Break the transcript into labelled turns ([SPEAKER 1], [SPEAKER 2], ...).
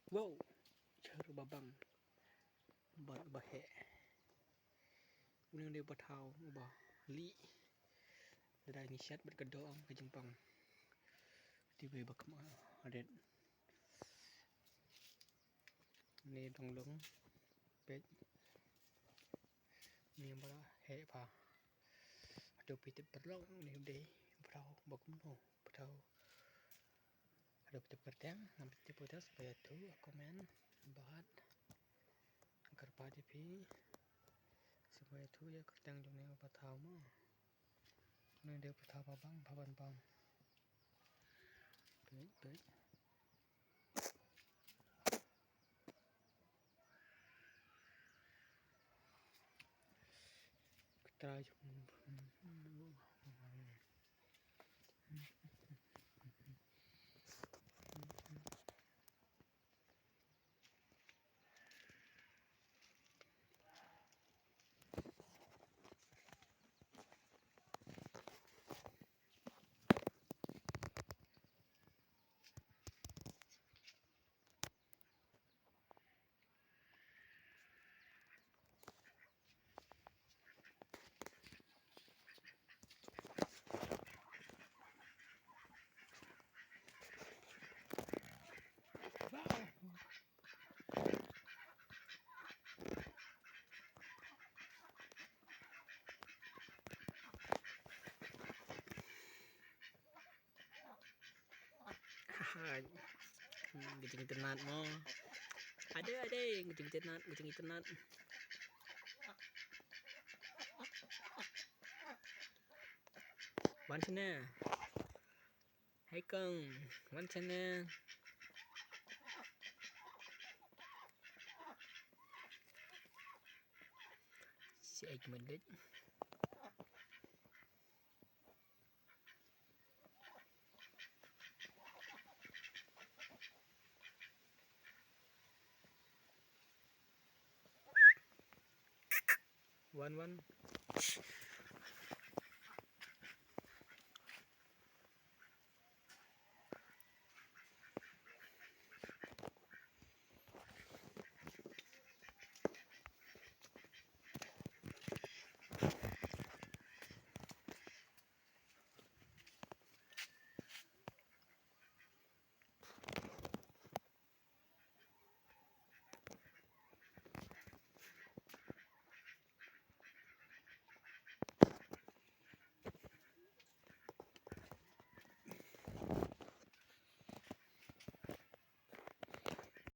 [SPEAKER 1] Wow, jhur babang, bal bahe, kemudian dia batau, ubah li, ada ni shet berkedong ke jempang, tiba bakam adet, ni dong long, pet, ni bala he pa, ada pitip paralok ni udah batau bakumno, batau, ada pitip kerteng, nampak pitip podas, supaya tu komen, bahat, agar pada pi. Supaya tu ya kertang jom ni batau mah. Ni dia batau babang, baban bang. Baik. Kita jom. Hai, kucing internet mo. Ada, kucing internet. Wan sana. Hai kang, wan sana. Si ai mendet. Wan.